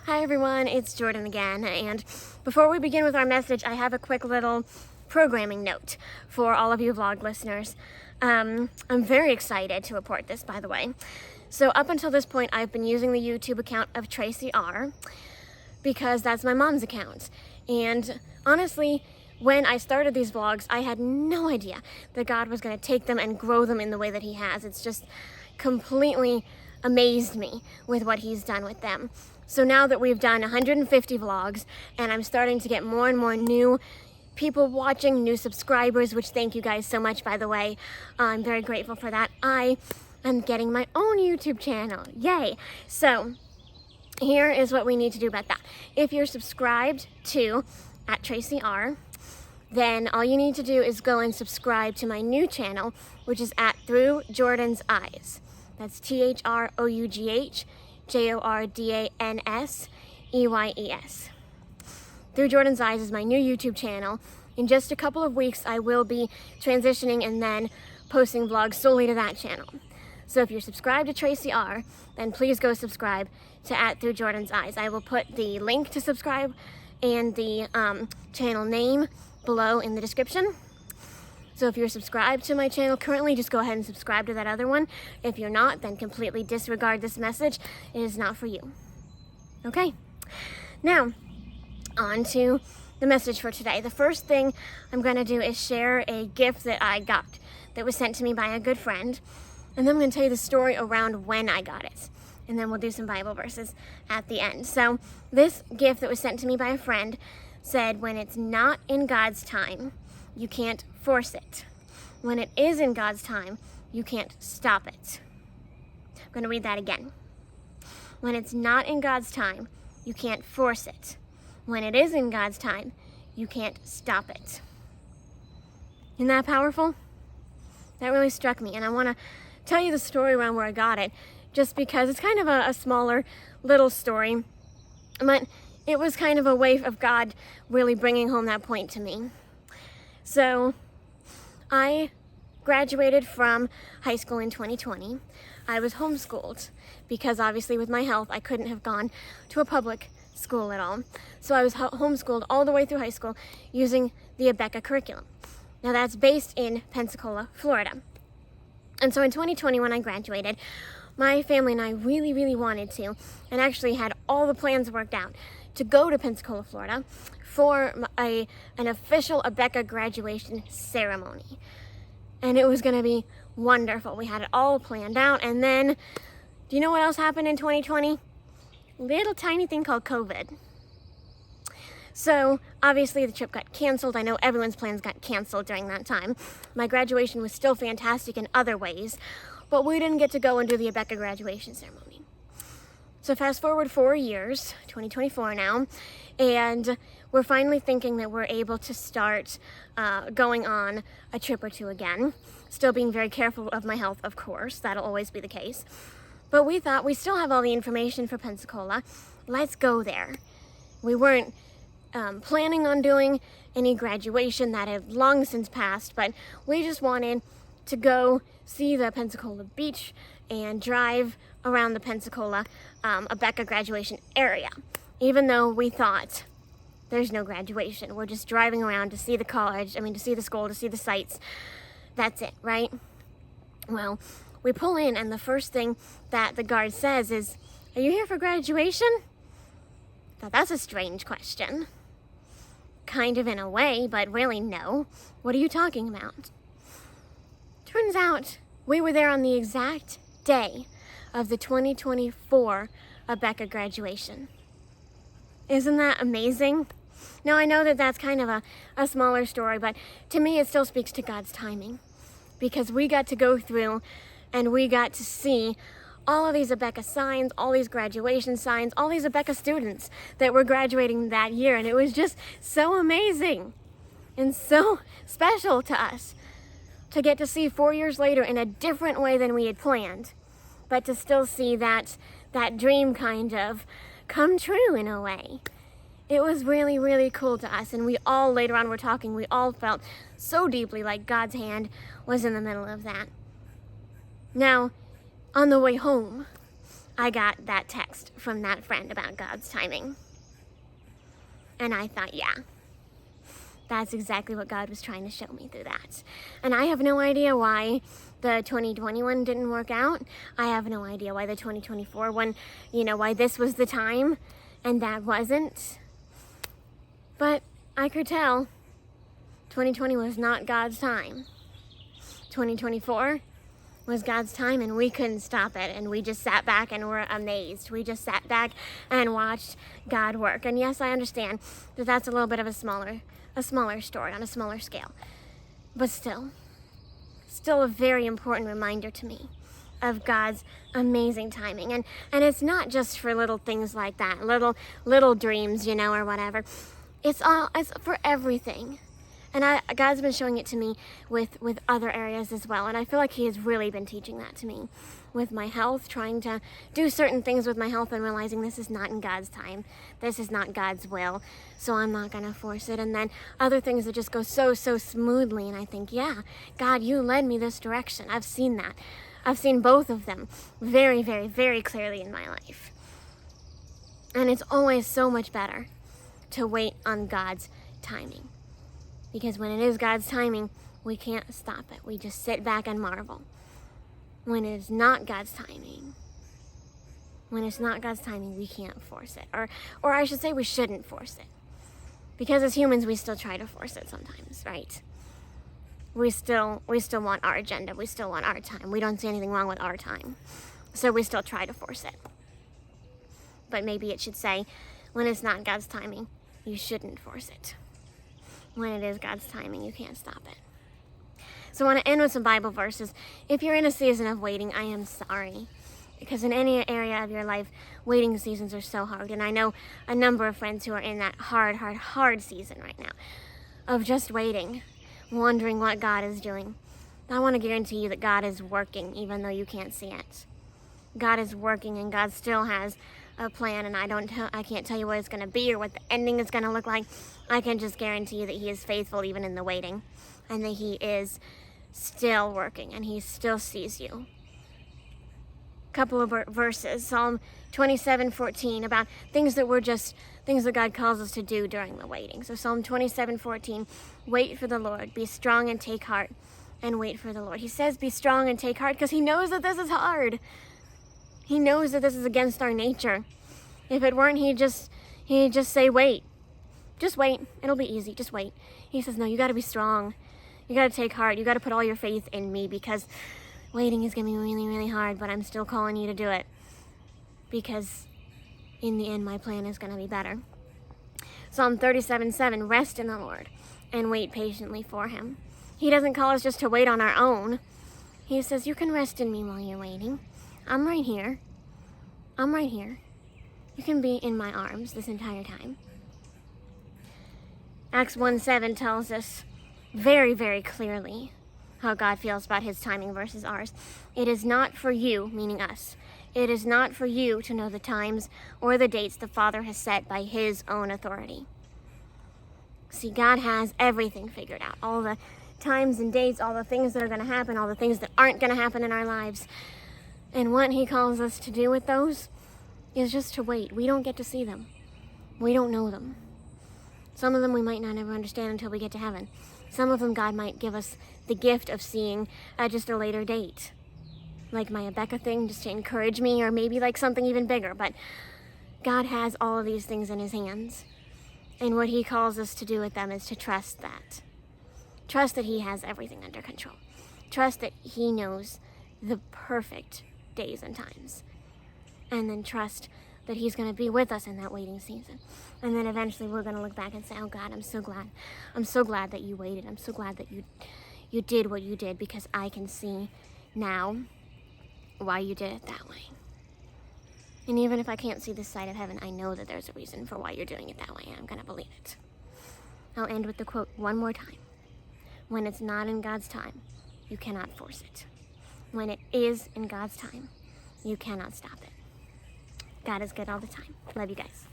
Hi everyone, it's Jordan again, and before we begin with our message, I have a quick little programming note for all of you vlog listeners. I'm very excited to report this, by the way. So up until this point, I've been using the YouTube account of Tracy R, because that's my mom's account. And honestly, when I started these vlogs, I had no idea that God was going to take them and grow them in the way that He has. It's just completely amazed me with what He's done with them. So now that we've done 150 vlogs and I'm starting to get more and more new people watching, new subscribers, which thank you guys so much, by the way. I'm very grateful for that. I am getting my own YouTube channel. Yay! So here is what we need to do about that. If you're subscribed to @Tracy R, then all you need to do is go and subscribe to my new channel, which is Through Jordan's Eyes. That's THROUGHJORDANSEYES. Through Jordan's Eyes is my new YouTube channel. In just a couple of weeks, I will be transitioning and then posting vlogs solely to that channel. So if you're subscribed to Tracy R, then please go subscribe to Through Jordan's Eyes. I will put the link to subscribe and the channel name below in the description. So if you're subscribed to my channel currently, just go ahead and subscribe to that other one. If you're not, then completely disregard this message. It is not for you. Okay, now on to the message for today. The first thing I'm going to do is share a gift that I got that was sent to me by a good friend. And then I'm going to tell you the story around when I got it. And then we'll do some Bible verses at the end. So this gift that was sent to me by a friend said, when it's not in God's time, you can't force it. When it is in God's time, you can't stop it. I'm going to read that again. When it's not in God's time, you can't force it. When it is in God's time, you can't stop it. Isn't that powerful? That really struck me, and I want to tell you the story around where I got it, just because it's kind of a smaller little story, but it was kind of a way of God really bringing home that point to me. So I graduated from high school in 2020. I was homeschooled because obviously with my health, I couldn't have gone to a public school at all. So I was homeschooled all the way through high school using the Abeka curriculum. Now that's based in Pensacola, Florida. And so in 2020, when I graduated, my family and I really wanted to, and actually had all the plans worked out, to go to Pensacola, Florida for an official Abeka graduation ceremony. And it was going to be wonderful. We had it all planned out. And then, do you know what else happened in 2020? Little tiny thing called COVID. So obviously the trip got canceled. I know everyone's plans got canceled during that time. My graduation was still fantastic in other ways, but we didn't get to go and do the Abeka graduation ceremony. So fast forward 4 years, 2024 now, and we're finally thinking that we're able to start going on a trip or two again. Still being very careful of my health, of course. That'll always be the case. But we thought we still have all the information for Pensacola. Let's go there. We weren't planning on doing any graduation. That had long since passed, but we just wanted to go see the Pensacola beach and drive around the Pensacola Abeka graduation area, even though we thought there's no graduation. We're just driving around to see the college, to see the school, to see the sights. That's it, right? Well, we pull in, and the first thing that the guard says is, "Are you here for graduation?" Now, that's a strange question. Kind of in a way, but really no. What are you talking about? Turns out we were there on the exact day of the 2024 Abeka graduation. Isn't that amazing? Now, I know that that's kind of a smaller story, but to me it still speaks to God's timing, because we got to go through and we got to see all of these Abeka signs, all these graduation signs, all these Abeka students that were graduating that year, and it was just so amazing and so special to us to get to see 4 years later in a different way than we had planned, but to still see that dream kind of come true in a way. It was really cool to us, and we all, later on we're talking, we all felt so deeply like God's hand was in the middle of that. Now, on the way home, I got that text from that friend about God's timing. And I thought, yeah, that's exactly what God was trying to show me through that. And I have no idea why the 2021 didn't work out. I have no idea why the 2024 one, why this was the time and that wasn't. But I could tell 2020 was not God's time. 2024 was God's time, and we couldn't stop it, and we just sat back and were amazed. We just sat back and watched God work. And yes, I understand that that's a little bit of a smaller story on a smaller scale, but still a very important reminder to me of God's amazing timing. And it's not just for little things like that, little dreams, or whatever. It's for everything. And God's been showing it to me with other areas as well. And I feel like he has really been teaching that to me with my health, trying to do certain things with my health and realizing this is not in God's time. This is not God's will. So I'm not going to force it. And then other things that just go so smoothly. And I think, yeah, God, you led me this direction. I've seen that. I've seen both of them very, very, very clearly in my life. And it's always so much better to wait on God's timing. Because when it is God's timing, we can't stop it. We just sit back and marvel. When it is not God's timing, we can't force it. Or I should say we shouldn't force it. Because as humans, we still try to force it sometimes, right? We still want our agenda. We still want our time. We don't see anything wrong with our time. So we still try to force it. But maybe it should say, when it's not God's timing, you shouldn't force it. When it is God's timing, you can't stop it. So I want to end with some Bible verses. If you're in a season of waiting, I am sorry. Because in any area of your life, waiting seasons are so hard. And I know a number of friends who are in that hard season right now of just waiting, wondering what God is doing. I want to guarantee you that God is working, even though you can't see it. God is working, and God still has a plan, and I can't tell you what it's going to be or what the ending is going to look like. I can just guarantee you that he is faithful even in the waiting, and that he is still working, and he still sees you. Couple of verses, Psalm 27:14, about things that God calls us to do during the waiting. So Psalm 27:14, wait for the Lord, be strong and take heart, and wait for the Lord. He says be strong and take heart because he knows that this is hard. He knows that this is against our nature. If it weren't, he'd just say, wait. Just wait. It'll be easy. Just wait. He says, no, you got to be strong. You got to take heart. You got to put all your faith in me because waiting is going to be really, really hard, but I'm still calling you to do it because in the end, my plan is going to be better. Psalm 37:7, rest in the Lord and wait patiently for him. He doesn't call us just to wait on our own. He says, you can rest in me while you're waiting. I'm right here. You can be in my arms this entire time. Acts 1:7 tells us very, very clearly how God feels about his timing versus ours. It is not for you, meaning us. It is not for you to know the times or the dates the Father has set by his own authority. See, God has everything figured out. All the times and dates, all the things that are going to happen, all the things that aren't going to happen in our lives. And what he calls us to do with those is just to wait. We don't get to see them. We don't know them. Some of them we might not ever understand until we get to heaven. Some of them God might give us the gift of seeing at just a later date. Like my Abeka thing, just to encourage me, or maybe like something even bigger. But God has all of these things in his hands. And what he calls us to do with them is to trust that. Trust that he has everything under control. Trust that he knows the perfect days and times, and then trust that he's going to be with us in that waiting season. And then eventually we're going to look back and say, oh God, I'm so glad that you waited. I'm so glad that you did what you did, because I can see now why you did it that way. And even if I can't see this side of heaven, I know that there's a reason for why you're doing it that way, and I'm going to believe it. I'll end with the quote one more time. When it's not in God's time, you cannot force it. When it is in God's time, you cannot stop it. God is good all the time. Love you guys.